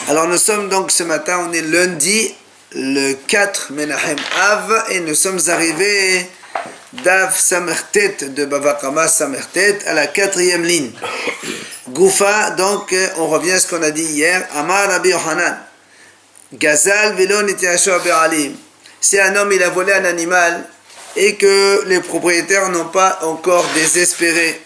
Alors nous sommes donc ce matin, on est lundi, le 4 Menahem Av, et nous sommes arrivés d'Av Samertet de Bava Kama Samertet à la 4e ligne. Goufa, donc on revient à ce qu'on a dit hier. Amar Rabbi Yohanan, Gazal Velo Nitiasho Be'alim. Si un homme il a volé un animal et que les propriétaires n'ont pas encore désespéré,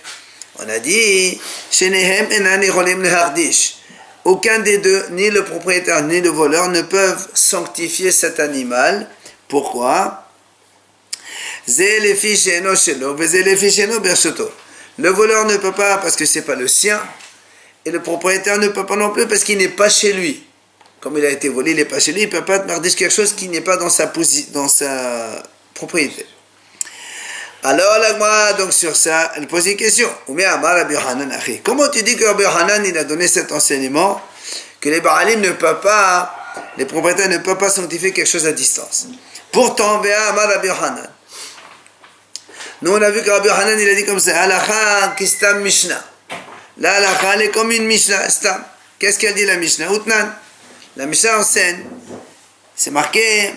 on a dit Shenehem Enani Rolim Lehardish. Aucun des deux, ni le propriétaire ni le voleur, ne peuvent sanctifier cet animal. Pourquoi? Le voleur ne peut pas parce que c'est pas le sien, et le propriétaire ne peut pas non plus parce qu'il n'est pas chez lui. Comme il a été volé, il n'est pas chez lui, il ne peut pas te marder quelque chose qui n'est pas dans sa propriété. Alors la Gemara, donc sur ça, elle pose une question. Comment tu dis que Rabbi Yohanan il a donné cet enseignement que les Baalim ne peuvent pas, les propriétaires ne peuvent pas sanctifier quelque chose à distance? Pourtant, Rabbi Yohanan. Nous on a vu que Rabbi Yohanan il a dit comme ça, Halakha kistam Mishnah. La halakha elle est comme une Mishnah, stam. Qu'est-ce qu'elle dit la Mishnah? Utnan. La Mishnah enseigne, c'est marqué,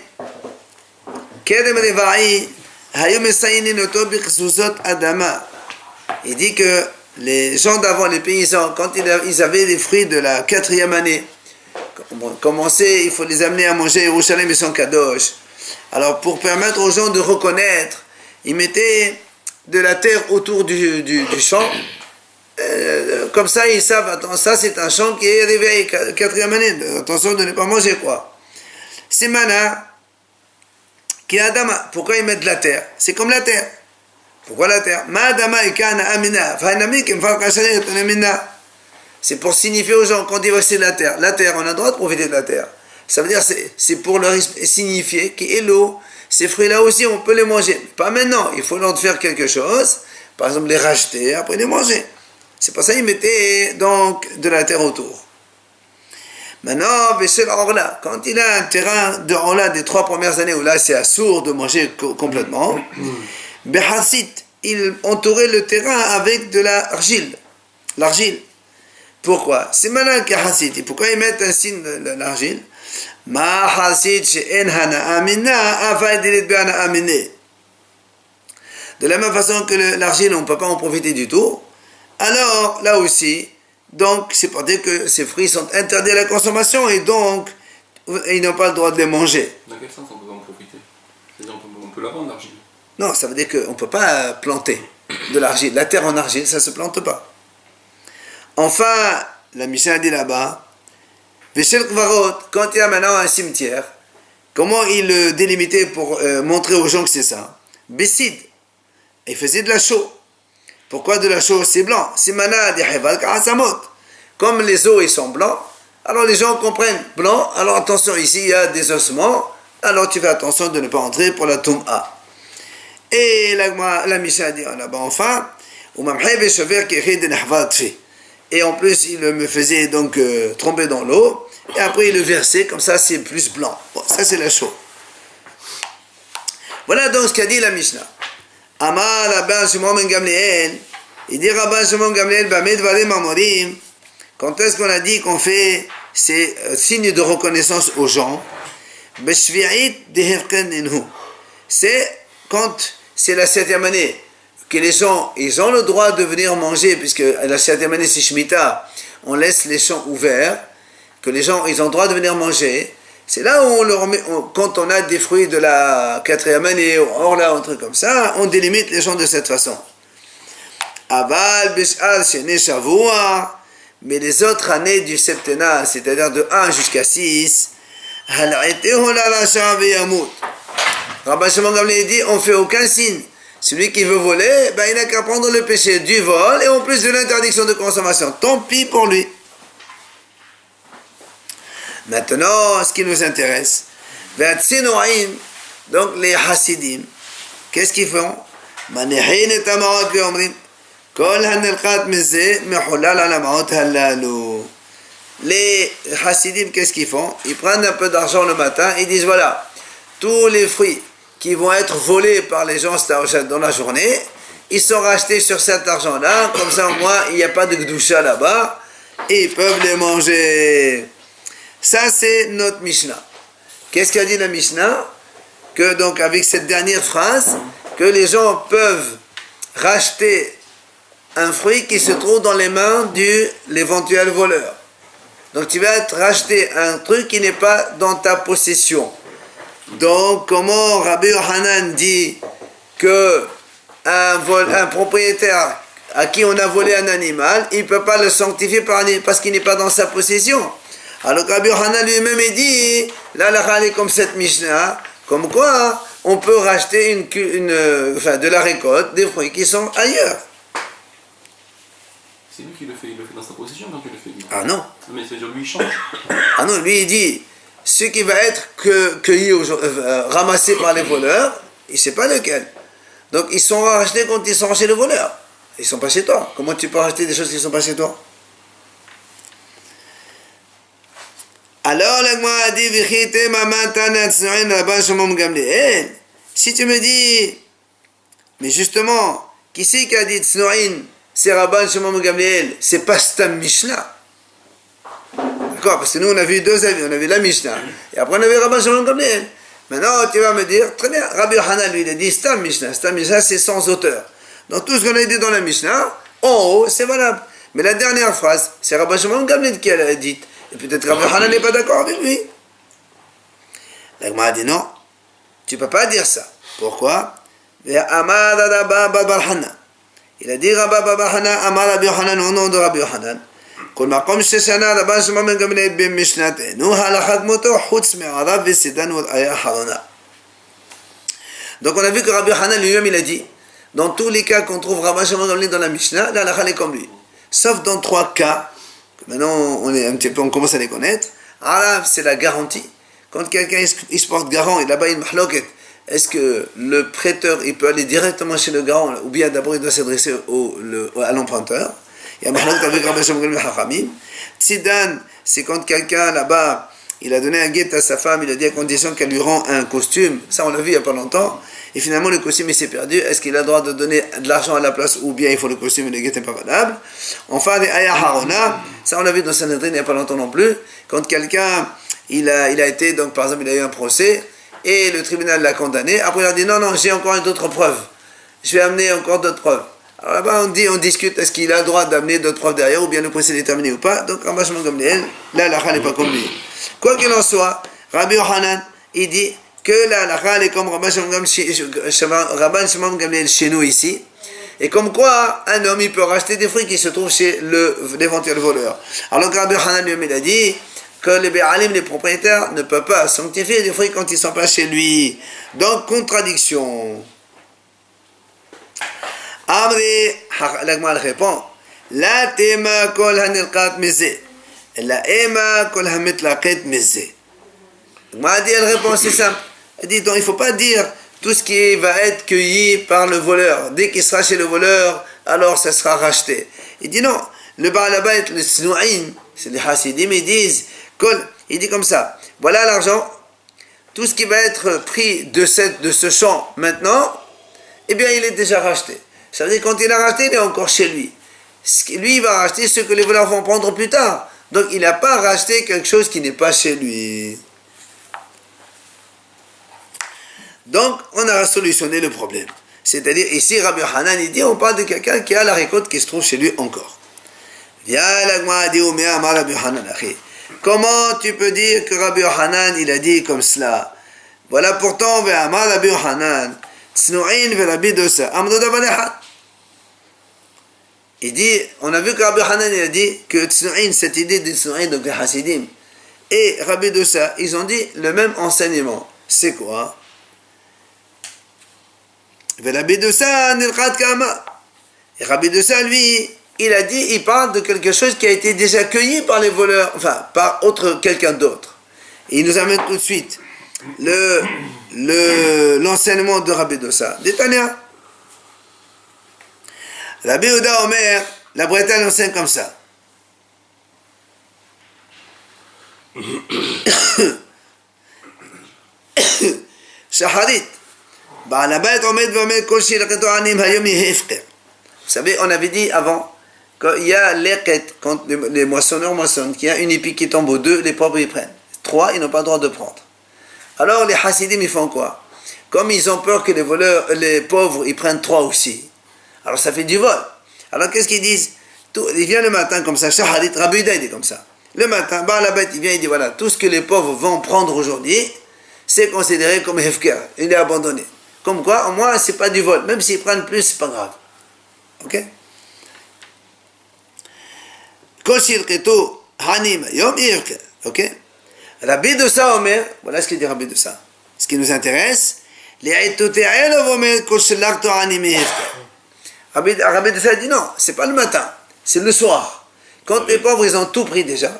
Kedem Reva'i. Il dit que les gens d'avant, les paysans, quand ils avaient les fruits de la 4e année, commençaient, il faut les amener à manger Yerushalem et son Kadosh. Alors pour permettre aux gens de reconnaître, ils mettaient de la terre autour du champ. Comme ça, ils savent, attends, ça c'est un champ qui est arrivé à la 4e année. Attention de ne pas manger quoi. C'est mana. Qui Adama, pourquoi ils mettent de la terre? C'est comme la terre. Pourquoi la terre? C'est pour signifier aux gens, quand ils voient que c'est de la terre, on a le droit de profiter de la terre. Ça veut dire c'est pour leur signifier que l'eau, ces fruits-là aussi, on peut les manger. Pas maintenant, il faut leur faire quelque chose, par exemple les racheter, après les manger. C'est pour ça qu'ils mettaient donc de la terre autour. Maintenant, quand il a un terrain de Orla des 3 premières années où là c'est assourd de manger complètement, il entourait le terrain avec de l'argile. Pourquoi? C'est malin qu'Hassid. Pourquoi ils mettent un signe de l'argile? De la même façon que l'argile, on ne peut pas en profiter du tout. Alors, là aussi, donc, c'est pour dire que ces fruits sont interdits à la consommation et donc, ils n'ont pas le droit de les manger. Dans quel sens on peut en profiter? C'est-à-dire on peut la vendre, l'argile? Non, ça veut dire qu'on ne peut pas planter de l'argile. La terre en argile, ça ne se plante pas. Enfin, la Mishnah dit là-bas, quand il y a maintenant un cimetière, comment il le délimitait pour montrer aux gens que c'est ça? Bessid, il faisait de la chaux. Pourquoi de la chaux? C'est blanc. Comme les os ils sont blancs, alors les gens comprennent blanc, alors attention, ici il y a des ossements, alors tu fais attention de ne pas entrer pour la Toum'a. Et la Mishnah dit là-bas enfin, et en plus il me faisait donc tromper dans l'eau, et après il le versait, comme ça c'est plus blanc. Bon, ça c'est la chaux. Voilà donc ce qu'a dit la Mishnah. Amar Rabban Shimon ben Gamliel, il dit Rabban Shimon ben Gamliel, quand est-ce qu'on a dit qu'on fait ces signes de reconnaissance aux gens? C'est quand c'est la 7e année que les gens ils ont le droit de venir manger, puisque la 7e année c'est Shemitah, on laisse les champs ouverts, que les gens ils ont le droit de venir manger. C'est là où on leur met, quand on a des fruits de la 4e année, or là, un truc comme ça, on délimite les gens de cette façon. Aval, Bishal, Shene, Shavua, mais les autres années du septennat, c'est-à-dire de 1 jusqu'à 6, Rabban Shimon Gamliel dit, on ne fait aucun signe. Celui qui veut voler, ben, il n'a qu'à prendre le péché du vol et en plus de l'interdiction de consommation. Tant pis pour lui. Maintenant, ce qui nous intéresse, donc les Hasidim, qu'est-ce qu'ils font? Les Hasidim, qu'est-ce qu'ils font? Ils prennent un peu d'argent le matin, ils disent voilà, tous les fruits qui vont être volés par les gens dans la journée, ils sont rachetés sur cet argent-là, comme ça au moins il n'y a pas de gdoucha là-bas, ils peuvent les manger. Ça, c'est notre Mishnah. Qu'est-ce qu'a dit la Mishnah? Que donc, avec cette dernière phrase, que les gens peuvent racheter un fruit qui se trouve dans les mains de l'éventuel voleur. Donc, tu vas te racheter un truc qui n'est pas dans ta possession. Donc, comment Rabbi Yohanan dit que un propriétaire à qui on a volé un animal, il ne peut pas le sanctifier parce qu'il n'est pas dans sa possession. Alors Rabbi Yohanan lui-même dit, là, la est comme cette Mishnah, comme quoi on peut racheter de la récolte des fruits qui sont ailleurs. C'est lui qui le fait dans sa possession quand tu le fais. Lui. Ah non. Mais ça veut dire lui il change. Ah non, lui il dit, ce qui va être cueilli, ramassé par les voleurs, il ne sait pas lequel. Donc ils sont rachetés quand ils sont chez le voleur. Ils ne sont pas chez toi. Comment tu peux racheter des choses qui ne sont pas chez toi? Alors l'Agma a dit, si tu me dis, mais justement, qui c'est qui a dit Tsnoïn, c'est Rabban Shimon Gamliel, c'est pas Stam Mishnah. D'accord? Parce que nous on a vu deux avis, on a vu la Mishnah, et après on a vu Rabban Shimon Gamliel. Maintenant tu vas me dire, très bien, Rabbi Yohanan lui il a dit Stam Mishnah c'est sans auteur. Donc tout ce qu'on a dit dans la Mishnah, en haut c'est valable. Mais la dernière phrase, c'est Rabban Shimon Gamliel qui l'a dit. Et peut-être Rabbi Yohanan n'est pas d'accord avec lui. L'Agma a dit non, tu ne peux pas dire ça. Pourquoi? Il a dit Rabbi Barhana, Amar Rabbi Yohanan au nom de Rabbi Yohanan. Donc on a vu que Rabbi Yohanan lui-même il a dit, dans tous les cas qu'on trouve Rabbi Shimon Gamliel dans la Mishnah, la halakha est comme lui. Sauf dans 3 cas, maintenant on commence à les connaître. Arabe, c'est la garantie. Quand quelqu'un il se porte garant et là-bas il y a une mahloket, est-ce que le prêteur il peut aller directement chez le garant ou bien d'abord il doit s'adresser à l'emprunteur? Il y a mahloket avec Rabbi Shimon Gamliel Hachamim. Tzidan, c'est quand quelqu'un là-bas il a donné un guet à sa femme, il a dit à condition qu'elle lui rend un costume. Ça on l'a vu il n'y a pas longtemps. Et finalement le costume il s'est perdu. Est-ce qu'il a le droit de donner de l'argent à la place ou bien il faut le costume et le guet n'est pas valable? Enfin les ayah harona, ça on l'a vu dans Sanhedrin il n'y a pas longtemps non plus. Quand quelqu'un il a été, donc par exemple il a eu un procès et le tribunal l'a condamné, après il a dit non j'ai encore d'autres preuves, je vais amener encore d'autres preuves. Alors là-bas on discute, est-ce qu'il a le droit d'amener d'autres preuves derrière ou bien le procès est terminé ou pas. Donc Rabbi Shimon Gamliel, là la n'est pas comme lui. Quoi qu'il en soit, Rabbi Yohanan il dit que la halakha est comme Rabbi Shimon Gamliel chez nous ici, et comme quoi un homme il peut racheter des fruits qui se trouvent chez l'éventuel voleur. Alors que Rabbi Yohanan lui-même il a dit que les Bé'alim, les propriétaires, ne peuvent pas sanctifier des fruits quand ils ne sont pas chez lui. Donc, contradiction. Amri, l'Agma répond, la tema kol hanilqat mizé, la ema kol hamitlaqet mizé. L'Agma dit, elle répond, c'est simple. Elle dit, donc, il ne faut pas dire tout ce qui va être cueilli par le voleur. Dès qu'il sera chez le voleur, alors ça sera racheté. Il dit non, le Baal Habayit, le Snou'in, c'est les Hasidim, ils disent, il dit comme ça, voilà l'argent, tout ce qui va être pris de ce champ maintenant, eh bien il est déjà racheté. Ça veut dire quand il a racheté, il est encore chez lui. Lui il va racheter ce que les voleurs vont prendre plus tard. Donc il n'a pas racheté quelque chose qui n'est pas chez lui. Donc on a solutionné le problème. C'est-à-dire ici Rabbi Yohanan il dit, on parle de quelqu'un qui a la récolte qui se trouve chez lui encore. Comment tu peux dire que Rabbi Yohanan il a dit comme cela? Voilà pourtant ve'amar Rabbi Yohanan tsnu'in ve'Rabbi Dosa amru davar echad. Il dit, on a vu que Rabbi Yohanan il a dit que tsnu'in, cette idée de tsnu'in, donc les Hasidim et Rabbi Dosa, ils ont dit le même enseignement. C'est quoi? Ve'Rabbi Dosa nilqat kama. Et Rabbi Dosa lui il a dit, il parle de quelque chose qui a été déjà cueilli par les voleurs, enfin, par quelqu'un d'autre. Et il nous amène tout de suite l'enseignement de Rabbi Dosa. Détania. Rabbi Ouda Omer, la Bretagne enseigne comme ça. Shaharit. Baal Habayit omed v'omed kol shilaqeto anim hayom yehefker. Vous savez, on avait dit avant quand il y a l'équette, quand les moissonneurs moissonnent, qu'il y a une épi qui tombe aux 2, les pauvres ils prennent. 3, ils n'ont pas le droit de prendre. Alors les chassidim ils font quoi? Comme ils ont peur que les pauvres ils prennent 3 aussi. Alors ça fait du vol. Alors qu'est-ce qu'ils disent? Il vient le matin comme ça, Shaharit, Rabbi Yehuda il dit comme ça. Le matin, la bête il vient, il dit voilà, tout ce que les pauvres vont prendre aujourd'hui, c'est considéré comme hefker, il est abandonné. Comme quoi, au moins c'est pas du vol, même s'ils prennent plus, c'est pas grave. Ok? Ok? Rabbi Dossa Omer, voilà ce qu'il dit Rabbi Dossa. Ce qui nous intéresse, Rabbi Dossa dit non, c'est pas le matin, c'est le soir. Quand les pauvres ils ont tout pris déjà,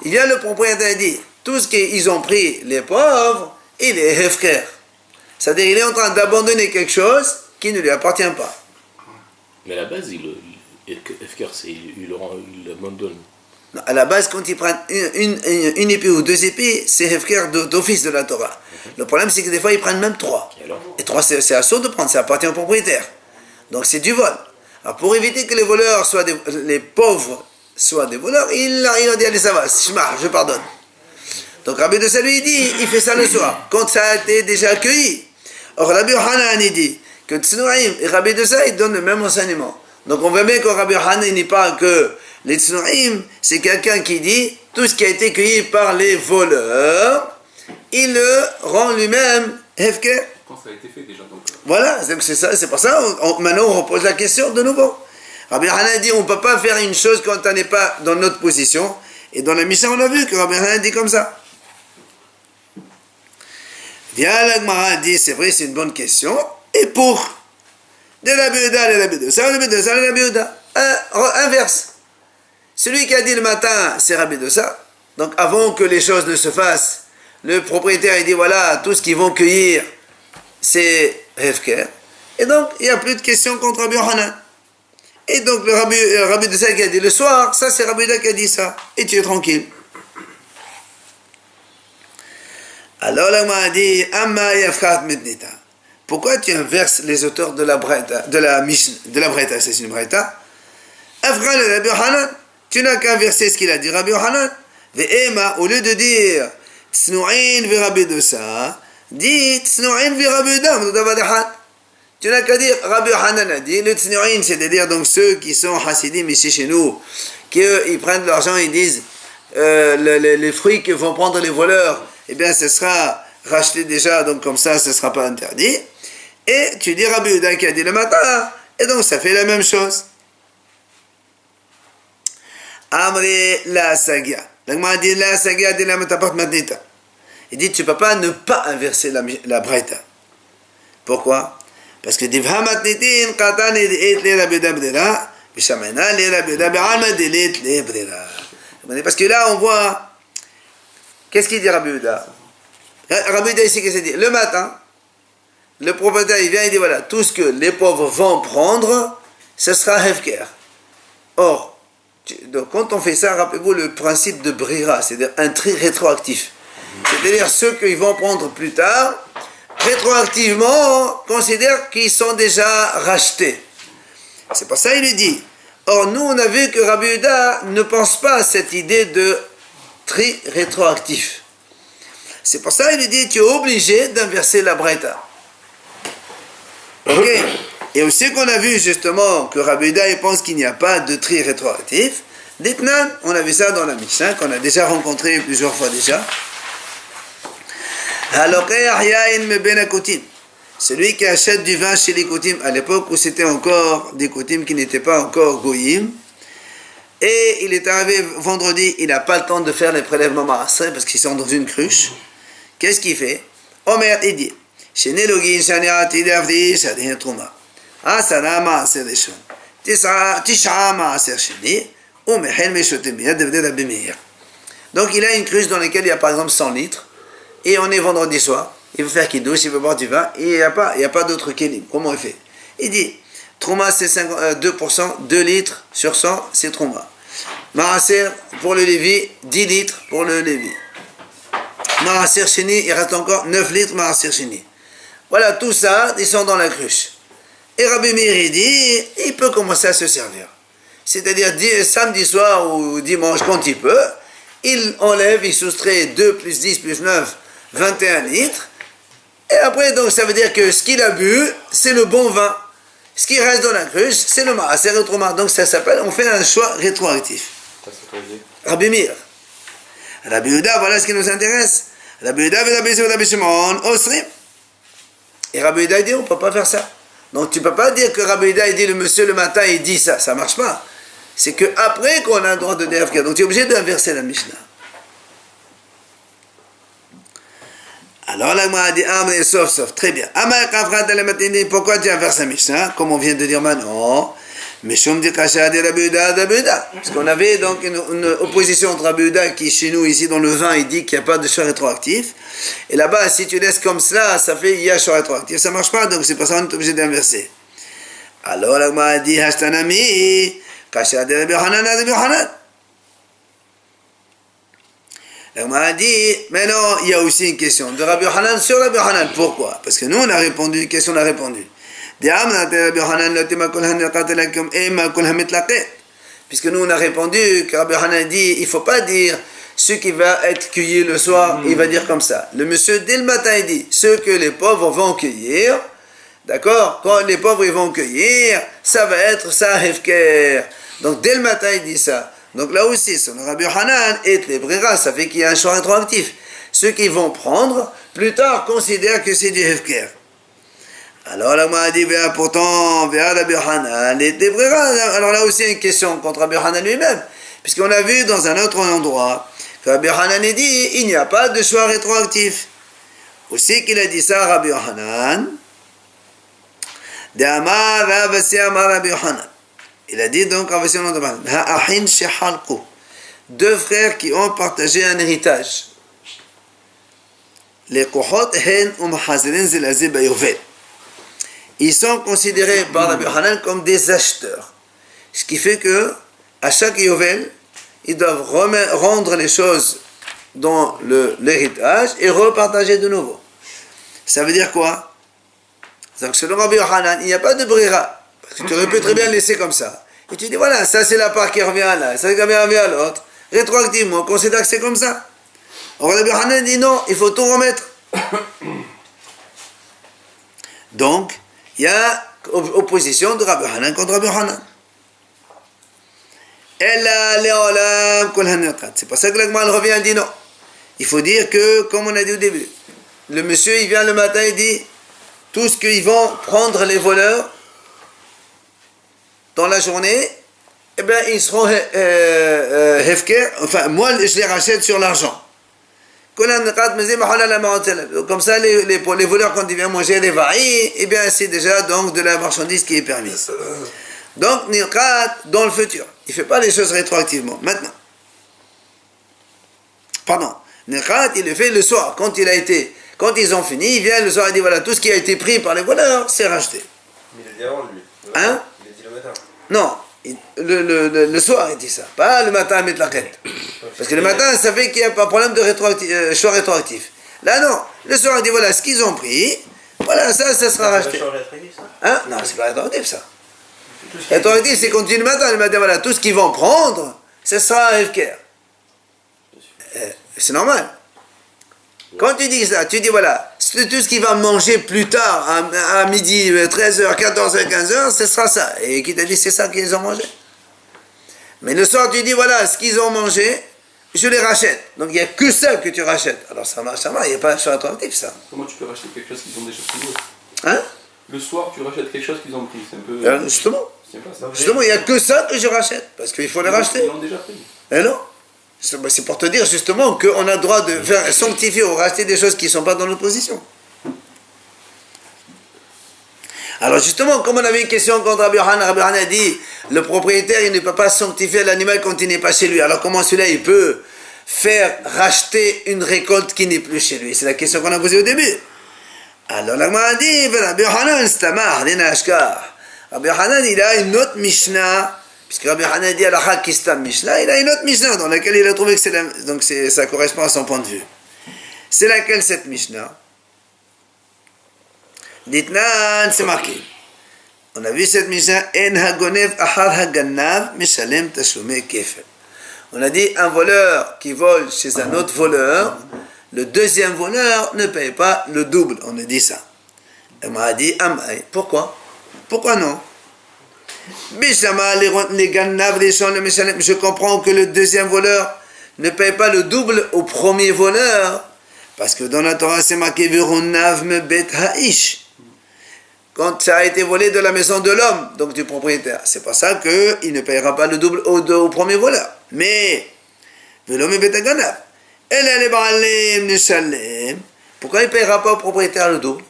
il vient le propriétaire et dit tout ce qu'ils ont pris, les pauvres, il est hefker. C'est-à-dire il est en train d'abandonner quelque chose qui ne lui appartient pas. Mais à la base, hefker, il l'abandonne. À la base, quand ils prennent une épée ou 2 épées, c'est hefker d'office de la Torah. Le problème, c'est que des fois, ils prennent même 3. Et 3, c'est à soi de prendre, ça appartient au propriétaire. Donc, c'est du vol. Alors, pour éviter que les pauvres soient des voleurs, il a dit, allez, ça va, je pardonne. Donc, Rabbi Dossa lui dit, il fait ça le soir, quand ça a été déjà accueilli. Or, Rabbi Yochanan, il dit que Tznoïm et Rabbi Dossa, ils donnent le même enseignement. Donc, on voit bien que Rabbi Yochanan n'est pas que les Tznoïm, c'est quelqu'un qui dit tout ce qui a été cueilli par les voleurs, il le rend lui-même hefker. Quand ça a été fait déjà, donc. Voilà, c'est ça, c'est pour ça, maintenant on repose la question de nouveau. Rabbi Yochanan dit on ne peut pas faire une chose quand on n'est pas dans notre position. Et dans la Mishnah, on a vu que Rabbi Yochanan dit comme ça. Viens, la Gemara dit c'est vrai, c'est une bonne question. Et pour de la Yehuda, de la Yehuda, inverse. Celui qui a dit le matin, c'est Rabbi Dossa. Donc avant que les choses ne se fassent, le propriétaire il dit voilà, tout ce qu'ils vont cueillir, c'est hefker. Et donc il n'y a plus de questions contre Rabbi Yochanan. Et donc le Rabbi Dossa qui a dit le soir, ça c'est Rabbi Yehuda qui a dit ça. Et tu es tranquille. Alors là, on m'a dit Amma yafrat mednita. Pourquoi tu inverses les auteurs de la Braïta, de la Braïta, c'est une Braïta? Afra le Rabbi Yochanan. Tu n'as qu'à inverser ce qu'il a dit Rabbi Yochanan. Ve'ema, au lieu de dire Tznu'in ve Rabbi Dossa, dis Tznu'in ve Rabbi Yehuda. Tu n'as qu'à dire Rabbi Yochanan a dit, le Tznu'in, c'est-à-dire donc ceux qui sont Hasidim ici chez nous, qu'ils prennent de l'argent et disent les fruits que vont prendre les voleurs, eh bien ce sera racheté déjà, donc comme ça, ce ne sera pas interdit. Et tu dis Rabbi Yehuda qui a dit le matin, et donc ça fait la même chose. Amri la sagia. L'agma dit la sagia de la metapat matnita. Il dit tu ne peux pas ne pas inverser la braïta. Pourquoi? Parce que divha matnitin qatan et le Rabbi Yehuda brera, bishamena le Rabbi Yehuda be'alma de le brera. Parce que là on voit, qu'est-ce qu'il dit Rabbi Yehuda? Rabbi Yehuda ici qu'est-ce qu'il dit? Le matin, le propriétaire il vient et dit voilà, tout ce que les pauvres vont prendre, ce sera hefker. Or, donc quand on fait ça, rappelez-vous le principe de brira, c'est-à-dire un tri rétroactif. C'est-à-dire ceux qu'ils vont prendre plus tard, rétroactivement, considèrent qu'ils sont déjà rachetés. C'est pour ça qu'il lui dit. Or, nous, on a vu que Rabbi Yehuda ne pense pas à cette idée de tri rétroactif. C'est pour ça qu'il lui dit, tu es obligé d'inverser la braïta. Ok. Et aussi qu'on a vu justement que Rabbi Yehuda il pense qu'il n'y a pas de tri rétroactif. D'Etnan, on a vu ça dans la Mishnah, qu'on a déjà rencontré plusieurs fois déjà. Celui qui achète du vin chez les Koutim, à l'époque où c'était encore des Koutim qui n'étaient pas encore Goyim, et il est arrivé vendredi, il n'a pas le temps de faire les prélèvements maaser parce qu'ils sont dans une cruche. Qu'est-ce qu'il fait? Omer, il dit, chez Nelogin, Shaniati, Davdi, Shadin, Trouma. Asara maaser rishon. Tisha maaser sheni. Donc il a une cruche dans laquelle il y a par exemple 100 litres et on est vendredi soir, il veut faire kiddush, il veut boire du vin et il n'y a pas d'autre kélim. Comment il fait? Il dit Trouma c'est 2%, 2 litres sur 100 c'est Trouma. Maaser pour le Lévi, 10 litres pour le Lévi. Maaser Sheni, il reste encore 9 litres Maaser Sheni. Voilà, tout ça, ils sont dans la cruche. Et Rabbi Meir dit, il peut commencer à se servir. c'est-à-dire samedi soir ou dimanche quand il peut, il enlève, il soustrait 2 plus 10 plus 9, 21 litres. Et après, donc, ça veut dire que ce qu'il a bu, c'est le bon vin. Ce qui reste dans la cruche, c'est le maaser rétromar. Donc, ça s'appelle, on fait un choix rétroactif. Rabbi Meir. Rabbi Yehuda, voilà ce qui nous intéresse. Rabbi Yehuda et Rabbi Shimon, Osrim. Et Rabbi Yehuda dit, on ne peut pas faire ça. Donc, tu ne peux pas dire que Rabbi Yehuda, il dit, le monsieur, le matin, il dit ça. Ça ne marche pas. C'est qu'après qu'on a le droit de DFK. Donc, tu es obligé d'inverser la Mishnah. Alors là, moi, dit, ah, mais sauf, très bien. Pourquoi tu inverses la Mishnah, comme on vient de dire maintenant? Parce qu'on avait donc une opposition entre Rabbi Yehuda qui, chez nous, ici, dans le vin, il dit qu'il n'y a pas de choix rétroactif. Et là-bas, si tu laisses comme cela, ça fait, il y a choix rétroactif. Ça ne marche pas, donc c'est pour ça qu'on est obligé d'inverser. Alors là, moi, dit, Hashtanami, Kasha de Rabbi Yohanan, Rabbi Yohanan. On m'a dit, mais non, il y a aussi une question de Rabbi Yohanan sur Rabbi Yohanan. Pourquoi? Parce que nous, on a répondu, une question, on a répondu. Puisque nous, on a répondu que Rabbi Yohanan dit, il ne faut pas dire ce qui va être cueilli le soir, il va dire comme ça. Le monsieur, dès le matin, il dit, ce que les pauvres vont cueillir, d'accord? Quand les pauvres ils vont cueillir, ça va être ça, hefker. Donc, dès le matin, il dit ça. Donc là aussi, son Rabbi Yohanan est les brera, ça fait qu'il y a un choix rétroactif. Ceux qui vont prendre, plus tard, considèrent que c'est du hefker. Alors là, moi, dit, pourtant, Rabbi Yohanan est les brera. Alors là aussi, il y a une question contre Rabbi Yohanan lui-même. Puisqu'on a vu dans un autre endroit que Rabbi Yohanan a dit, il n'y a pas de choix rétroactif. Aussi qu'il a dit ça, Rabbi Yohanan, de Amar Rabbi Amar Rabbi Yohanan. Il a dit donc, deux frères qui ont partagé un héritage. Les kohot hen umhazirin zelazi bayovel. Ils sont considérés par Rabbi Yohanan comme des acheteurs. Ce qui fait que, à chaque yovel, ils doivent rendre les choses dans l'héritage et repartager de nouveau. Ça veut dire quoi? Donc, selon Rabbi Yohanan, il n'y a pas de brira. Parce que tu aurais pu très bien le laisser comme ça. Et tu dis, voilà, ça c'est la part qui revient là, ça qui revient à l'autre. Rétroactivement, on considère que c'est comme ça. Alors Rabbi Yohanan dit non, il faut tout remettre. Donc, il y a opposition de Rabbi Yohanan contre Rabbi Yohanan. C'est pour ça que l'Agma revient et dit non. Il faut dire que, comme on a dit au début, le monsieur il vient le matin et dit, tout ce qu'ils vont prendre les voleurs, dans la journée, eh bien, ils seront hefker, enfin, moi, je les rachète sur l'argent. Comme ça, les voleurs, quand ils viennent manger les vaïs, eh bien, c'est déjà donc de la marchandise qui est permise. Donc, nirkat dans le futur. Il ne fait pas les choses rétroactivement. Maintenant. Pardon. Nirkat, il le fait le soir. Quand ils ont fini, il vient le soir et dit, voilà, tout ce qui a été pris par les voleurs, c'est racheté. Mais il a dit avant, lui. Hein? Il a dit le matin. Non, le soir il dit ça, pas le matin à mettre la quête. Parce que le matin, ça fait qu'il n'y a pas de problème de choix rétroactif. Là non, le soir il dit voilà ce qu'ils ont pris, voilà ça sera racheté. Hein? Non, c'est pas rétroactif ça. Rétroactif c'est quand tu dis le matin voilà, tout ce qu'ils vont prendre, ce sera hefker. C'est normal. Quand tu dis ça, tu dis voilà, tout ce qu'il va manger plus tard, à midi, 13h, 14h, 15h, ce sera ça. Et qui t'a dit c'est ça qu'ils ont mangé? Mais le soir, tu dis voilà, ce qu'ils ont mangé, je les rachète. Donc il n'y a que ça que tu rachètes. Alors ça marche, il n'y a pas un choix attractif ça. Comment tu peux racheter quelque chose qu'ils ont déjà pris? Hein? Le soir, tu rachètes quelque chose qu'ils ont pris. C'est un peu. Justement. C'est pas ça. Justement, il n'y a que ça que je rachète. Parce qu'il faut les racheter. Ils l'ont déjà pris. Et non. C'est pour te dire justement qu'on a le droit de faire sanctifier ou racheter des choses qui ne sont pas dans notre position. Alors justement, comme on avait une question contre Rabbi Yohanan a dit, le propriétaire il ne peut pas sanctifier l'animal quand il n'est pas chez lui. Alors comment celui-là il peut faire racheter une récolte qui n'est plus chez lui? C'est la question qu'on a posée au début. Alors l'Agma a dit, Rabbi Yohanan stamar, Rabbi Yohanan il a une autre Mishnah. Puisque Rabbi Yohanan dit à la Kistam Mishnah, il a une autre Mishnah dans laquelle il a trouvé que donc ça correspond à son point de vue. C'est laquelle cette Mishnah? Dites-nan, c'est marqué. On a vu cette Mishnah, En hagonev ahar haganav mishalem tashlumei kefel. On a dit un voleur qui vole chez un autre voleur, le deuxième voleur ne paye pas le double. On a dit ça. Elle m'a dit, pourquoi? Pourquoi non? Je comprends que le deuxième voleur ne paye pas le double au premier voleur. Parce que dans la Torah, c'est marqué Virunav me bet ha'ish. Quand ça a été volé de la maison de l'homme, donc du propriétaire. C'est pour ça qu'il ne payera pas le double au premier voleur. Mais, Velome bet haganav. Pourquoi il ne payera pas au propriétaire le double?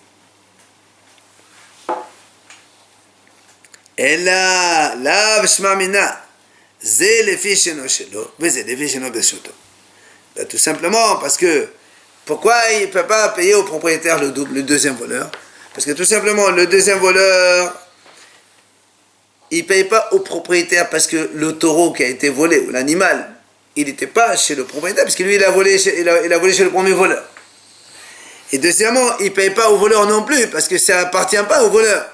אלא לאו שמע מינה, זה לפי שינו שלו, וזה לפי שינו ברשותו. Tout simplement parce que, pourquoi il ne peut pas payer au propriétaire le double, le deuxième voleur? Parce que tout simplement, le deuxième voleur, il ne paye pas au propriétaire parce que le taureau qui a été volé, ou l'animal, il n'était pas chez le propriétaire, parce que lui, il a volé chez le premier voleur. Et deuxièmement, il ne paye pas au voleur non plus, parce que ça n'appartient pas au voleur.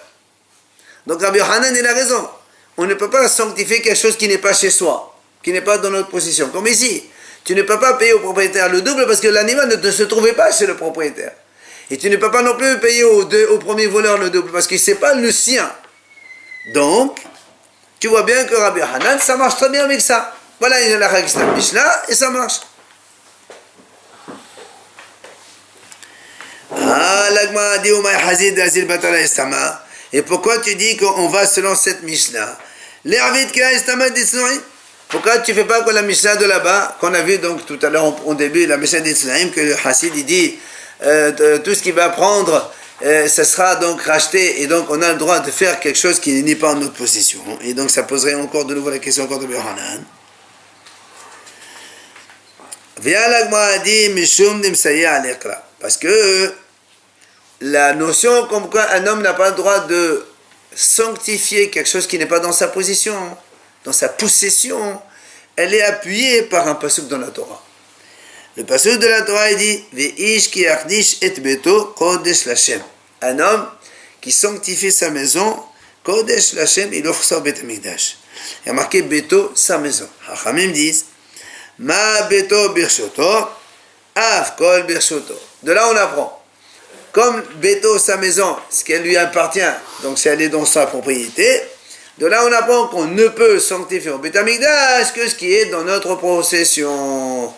Donc Rabbi Yochanan, il a raison. On ne peut pas sanctifier quelque chose qui n'est pas chez soi, qui n'est pas dans notre possession. Comme ici, tu ne peux pas payer au propriétaire le double parce que l'animal ne se trouvait pas chez le propriétaire. Et tu ne peux pas non plus payer au premier voleur le double parce que ce n'est pas le sien. Donc, tu vois bien que Rabbi Yochanan, ça marche très bien avec ça. Voilà, il y a la Mishnah et ça marche. Ah, l'agma a dit au Maïhazid d'Azil Batala Estama. Et pourquoi tu dis qu'on va selon cette Mishnah? Pourquoi tu ne fais pas comme la Mishnah de là-bas, qu'on a vu donc tout à l'heure au début, la Mishnah d'Israël, que le Hassid il dit tout ce qu'il va prendre, ça sera donc racheté, et donc on a le droit de faire quelque chose qui n'est pas en notre possession. Et donc ça poserait encore de nouveau la question encore de Yohanan. Parce que la notion comme quoi un homme n'a pas le droit de sanctifier quelque chose qui n'est pas dans sa position, dans sa possession, elle est appuyée par un pasuk dans la Torah. Le pasuk de la Torah il dit Ve'ish ki yachdish et beto kodesh l'Hashem. Un homme qui sanctifie sa maison, kodesh l'Hashem, il offre ça au Beth Amikdash. Il y a marqué beto, sa maison. Hachamim disent Ma beto birshoto, av kol birshoto. De là on apprend. Comme Beto, sa maison, ce qui lui appartient, donc si elle est dans sa propriété, de là on apprend qu'on ne peut sanctifier au Beth Amikdash que ce qui est dans notre possession.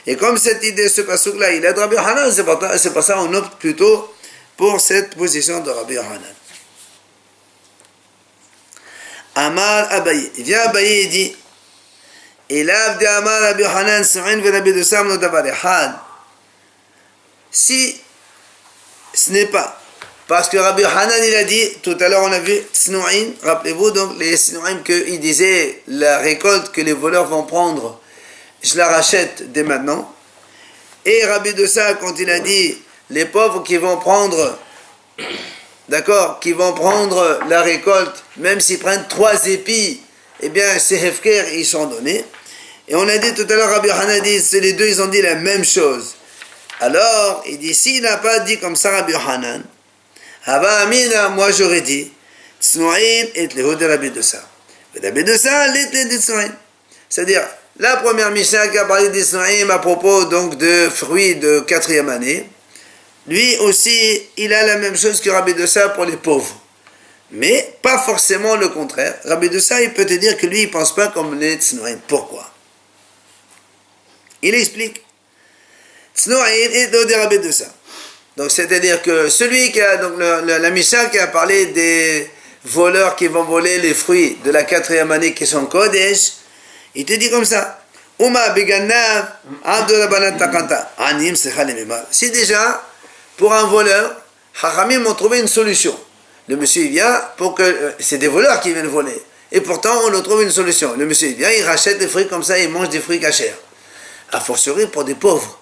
Et comme cette idée, ce pasuk-là, il est de Rabbi Yochanan, c'est pour ça qu'on opte plutôt pour cette position de Rabbi Yochanan. Amar Abaye. Il vient Abaye et dit Elav de Amar Rabbi Yochanan, Su'in ve Rabbi Dosam no davar echad. Si ce n'est pas. Parce que Rabbi Yochanan, il a dit, tout à l'heure on a vu Tsnou'in, rappelez-vous donc les Tsnou'in qu'il disait la récolte que les voleurs vont prendre, je la rachète dès maintenant. Et Rabbi Dossa, quand il a dit les pauvres qui vont prendre, d'accord, qui vont prendre la récolte, même s'ils prennent 3 épis, eh bien ces hefker, ils sont donnés. Et on a dit tout à l'heure, Rabbi Yochanan dit, les deux ils ont dit la même chose. Alors, il dit, s'il n'a pas dit comme ça Rabbi Yochanan, Hava Amina, moi j'aurais dit, Tsnou'in et le de Rabbi Dossa. Rabbi Dossa, l'être de Tsnou'in. C'est-à-dire, la première Mishnah qui a parlé de Tsnou'in à propos donc de fruits de 4e année, lui aussi, il a la même chose que Rabbi Dossa pour les pauvres. Mais pas forcément le contraire. Rabbi Dossa, il peut te dire que lui, il ne pense pas comme les Tsnou'in. Pourquoi? Il explique. Tsnou'in est de Rabbi Dossa. Donc c'est-à-dire que celui qui a, donc la Mishnah qui a parlé des voleurs qui vont voler les fruits de la 4e année qui sont Kodesh, il te dit comme ça. Uma beganav abdurabanan takanta anim sechalemima. Si déjà, pour un voleur, Hachamim ont trouvé une solution. Le monsieur il vient pour que c'est des voleurs qui viennent voler. Et pourtant on leur trouve une solution. Le monsieur il vient, il rachète des fruits comme ça, il mange des fruits cachers. A fortiori pour des pauvres.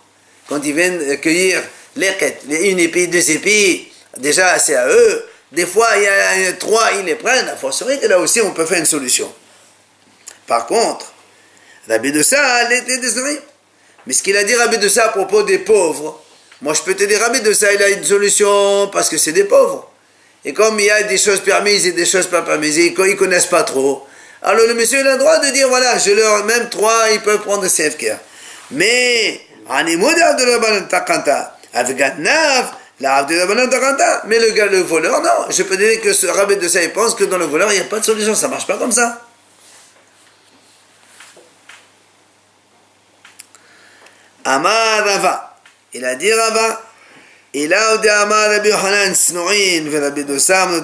Quand ils viennent cueillir les quêtes, une épée, 2 épées, déjà c'est à eux. Des fois, il y a 3, ils les prennent. A fortiori que là aussi, on peut faire une solution. Par contre, Rabbi Dossa, l'était désolé. Mais ce qu'il a dit Rabbi Dossa à propos des pauvres, moi je peux te dire, Rabbi Dossa, il a une solution parce que c'est des pauvres. Et comme il y a des choses permises et des choses pas permises, ils ne connaissent pas trop. Alors le monsieur il a le droit de dire, voilà, je leur même 3, ils peuvent prendre ces FKR. Mais, avec Gatnaf, mais le voleur, non. Je peux dire que ce rabbin de ça, il pense que dans le voleur, il n'y a pas de solution. Ça ne marche pas comme ça. Amar Rava. Il a dit Rava. Il a dit Amar Rabbi Yohanan Snorin, Rabbi Dossam,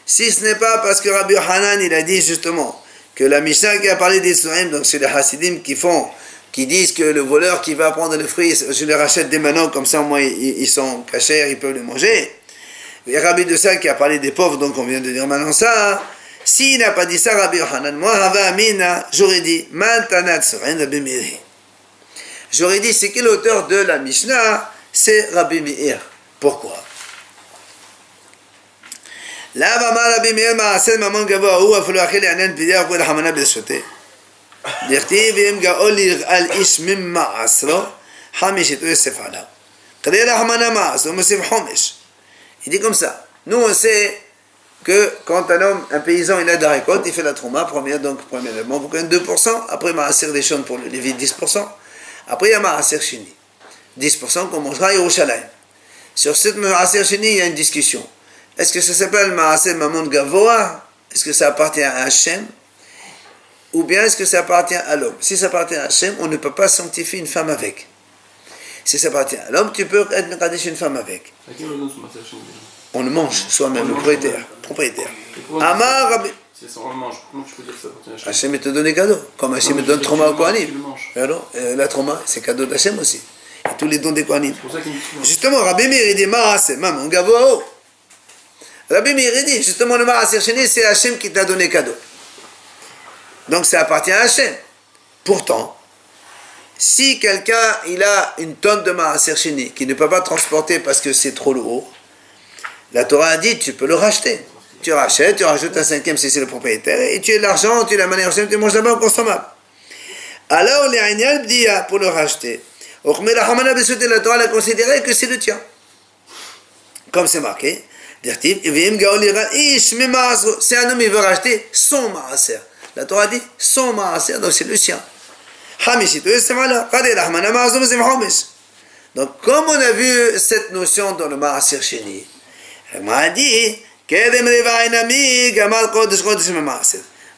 si ce n'est pas parce que Rabbi Yohanan, il a dit justement que la Mishnah qui a parlé des Snorim, donc c'est les Hasidim qui disent que le voleur qui va prendre les fruits, je les rachète dès maintenant, comme ça, moi, ils sont cachers, ils peuvent les manger. Et Rabbi Dossam qui a parlé des pauvres, donc on vient de dire maintenant ça. S'il n'a pas dit ça, Rabbi Yohanan, moi, Rava Amina, j'aurais dit, Mantanat Sorin Rabbi Meir. J'aurais dit, c'est qui l'auteur de la Mishnah? C'est Rabbi Meir. Pourquoi? Là, Rabbi Meir m'a assez maman gava ou a fallu acheter un an pidia pour la hamana besoté. Dirti vim gaoli al ish mimma asro hamishitu yosefala. Quand la hamana ma'asro mosif homish. Il dit comme ça. Nous on sait que quand un homme, un paysan, il a de la récolte, il fait la trouma, premièrement, pour 2%, après ma'aser des choses pour le Lévi 10%, après il y a ma'aser shini. 10% qu'on mangera à Yerushalayim. Sur cette Ma'aser Sheni, il y a une discussion. Est-ce que ça s'appelle Ma'aser Mamon Gavoa? Est-ce que ça appartient à Hachem? Ou bien est-ce que ça appartient à l'homme? Si ça appartient à Hachem, on ne peut pas sanctifier une femme avec. Si ça appartient à l'homme, tu peux être Mekadesh une femme avec. On le mange soi-même, le propriétaire. Amar Rabbi. C'est ça, on le mange. Comment tu peux dire que ça appartient à Hachem? Hachem te donne des cadeaux. Comme Hachem te donne trauma au Kohanim. Alors, la trauma, c'est cadeau d'Hachem aussi. Et tous les dons des Kohanim. Justement, Rabbi Meir, il dit Ma'aseh, maman, gavoa. Rabbi Meir, il dit, justement, le Ma'aser Sheni, c'est Hachem qui t'a donné cadeau. Donc, ça appartient à Hachem. Pourtant, si quelqu'un, il a une tonne de Ma'aser Sheni, qui ne peut pas transporter parce que c'est trop lourd, la Torah a dit, tu peux le racheter. Tu rachètes, tu rajoutes un cinquième si c'est le propriétaire, et tu as de l'argent, tu as la manière Hachem, tu manges là-bas au consommable. Alors, les Aïnial dit, pour le racheter, la Torah a considéré que c'est le tien. Comme c'est marqué, c'est un homme qui veut racheter son maaser. La Torah dit son maaser, donc c'est le sien. Donc comme on a vu cette notion dans le maaser sheni, on a dit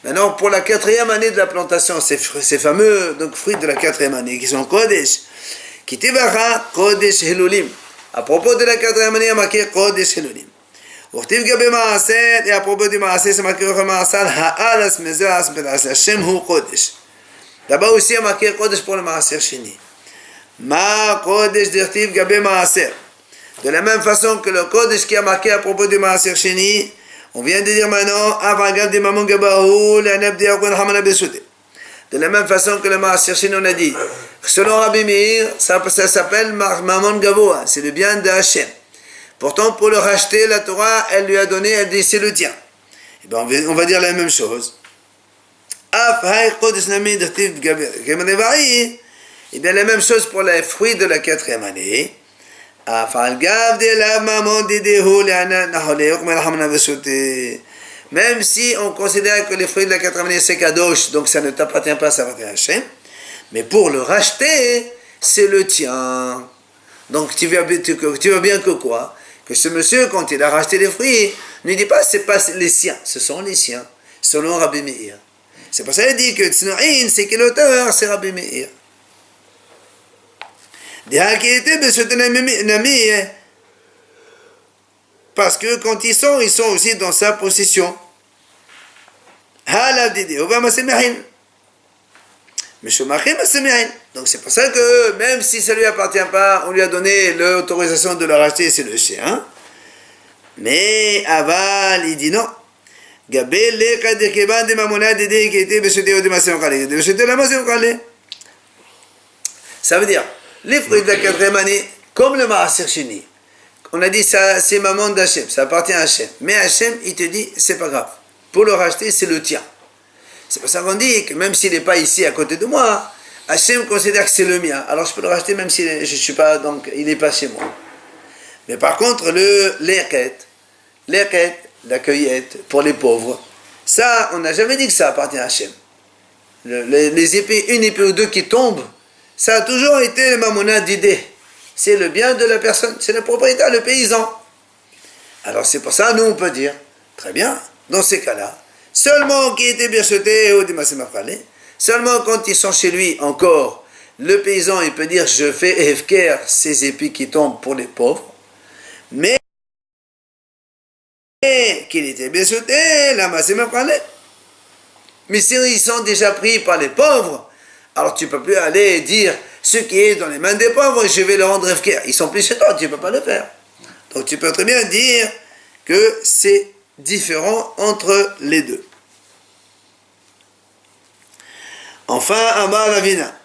maintenant pour la 4e année de la plantation, ces fameux donc, fruits de la 4e année qui sont Kodesh, Kitibara Kodesh Helulim. À propos de la 4e année, il y a marqué Kodesh Helulim. Et à propos du Maaser, c'est marqué Ha'alas Mezeras Belas Hashem Hu Kodesh. Là-bas aussi, il y a marqué Kodesh pour le Maaser Sheni. Ma Kodesh Dirtiv Gabe Maaser. De la même façon que le Kodesh qui a marqué à propos du Maaser Sheni, on vient de dire maintenant Avagab de Mamon Gabahu, l'Anab de Yakon Hamana Besute. De la même façon que le Maaser Sheni, on a dit, selon Rabbi Meir, ça s'appelle Mamon Gavoa, c'est le bien de Hachem. Pourtant, pour le racheter, la Torah, elle lui a donné, elle dit, c'est le tien. Et bien, on va dire la même chose. Et bien, la même chose pour les fruits de la 4e année. Même si on considère que les fruits de la 4e année, c'est Kadosh, donc ça ne t'appartient pas, ça appartient à Hachem. Mais pour le racheter, c'est le tien. Donc, tu vois bien que quoi? Que ce monsieur, quand il a racheté les fruits, ne dit pas c'est pas les siens, ce sont les siens, selon Rabbi Meir. C'est pour ça qu'il dit que Tznoïn, c'est qui l'auteur, c'est Rabbi Meir. Parce que quand ils sont aussi dans sa possession. Donc c'est pour ça que même si ça ne lui appartient pas, on lui a donné l'autorisation de le racheter, c'est le chien. Mais Aval, il dit non. Ça veut dire, les fruits de la 4e année, comme le Maaser Sheni, on a dit ça, c'est maman d'Hachem, ça appartient à Hachem. Mais Hachem, il te dit, c'est pas grave. Pour le racheter, c'est le tien. C'est pour ça qu'on dit que même s'il n'est pas ici à côté de moi, Hachem considère que c'est le mien. Alors je peux le racheter même si je suis pas, donc il n'est pas chez moi. Mais par contre, le leket, l'équette, la cueillette pour les pauvres. Ça, on n'a jamais dit que ça appartient à Hachem. Les épées, une épée ou deux qui tombent, ça a toujours été le mamona d'idée. C'est le bien de la personne, c'est le propriétaire, le paysan. Alors c'est pour ça, nous on peut dire, très bien, dans ces cas-là, seulement qui était birchoté ou seulement quand ils sont chez lui encore, le paysan il peut dire je fais efker ces épis qui tombent pour les pauvres, mais qu'il était birchoté, la masse mais si ils sont déjà pris par les pauvres, alors tu ne peux plus aller dire ce qui est dans les mains des pauvres, je vais le rendre efker. Ils sont plus chez toi, tu ne peux pas le faire. Donc tu peux très bien dire que c'est différent entre les deux. Enfin, Amar Ravina.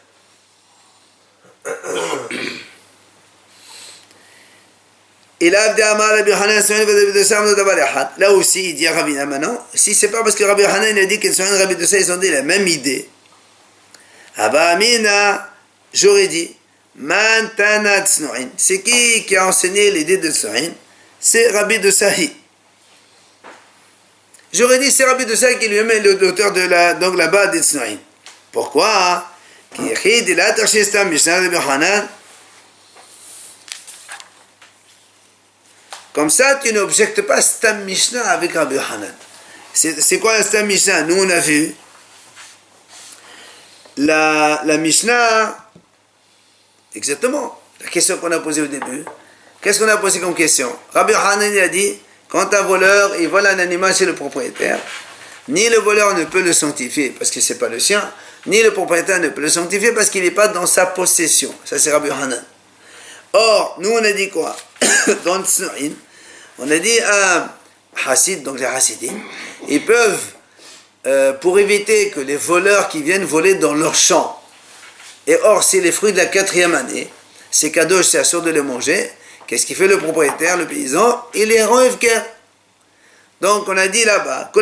Là aussi, il dit à Ravina maintenant, si c'est pas parce que Rabbi Hanan a dit que Tsoin et Rabbi Dossa ils ont dit la même idée, Abba Amina, j'aurais dit, Man Tana Tsnoin. C'est qui a enseigné l'idée de Tsnoin? C'est Rabbi Dossahi. J'aurais dit c'est Rabbi Dossa qui lui-même est l'auteur de donc là-bas des Tsnoin. Pourquoi? Comme ça, tu n'objectes pas Stam Mishnah avec Rabbi Hanan. C'est quoi la Stam Mishnah? Nous, on a vu la Mishnah, exactement, la question qu'on a posée au début. Qu'est-ce qu'on a posé comme question? Rabbi Hanan a dit, quand un voleur, il vole un animal chez le propriétaire, ni le voleur ne peut le sanctifier parce que ce n'est pas le sien, ni le propriétaire ne peut le sanctifier parce qu'il n'est pas dans sa possession. Ça, c'est Rabbi Hanan. Or, nous, on a dit quoi? Dans le Tsnoïn, on a dit à Hassid, donc les Hassidim, ils peuvent, pour éviter que les voleurs qui viennent voler dans leur champ, et or, c'est les fruits de la 4e année, c'est cadeau, c'est sûr de les manger, qu'est-ce qu'il fait le propriétaire, le paysan? Il les rend efker. Donc, on a dit là-bas,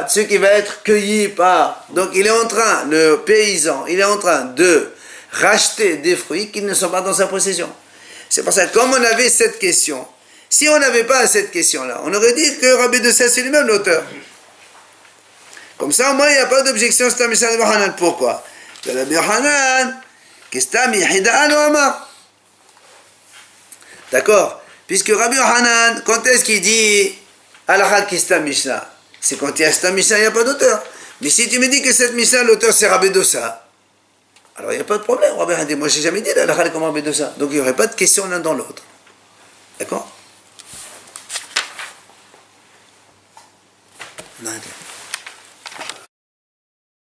ce qui va être cueilli par. Donc, il est en train, le paysan, il est en train de racheter des fruits qui ne sont pas dans sa possession. C'est pour ça que, comme on avait cette question, si on n'avait pas cette question-là, on aurait dit que Rabbi Dossa, c'est lui-même l'auteur. Comme ça, au moins, il n'y a pas d'objection. Pourquoi? Rabbi Hanan, d'accord? Puisque Rabbi Hanan, quand est-ce qu'il dit Alachal Kistam Mishnah? C'est quand il y a Stam Mishnah, il n'y a pas d'auteur. Mais si tu me dis que cette Mishnah, l'auteur c'est Rabbi Dossa, alors il n'y a pas de problème. Rabbi Hanan dit, moi je n'ai jamais dit Alachal comme Rabbi Dossa. Donc il n'y aurait pas de question l'un dans l'autre. D'accord? Non.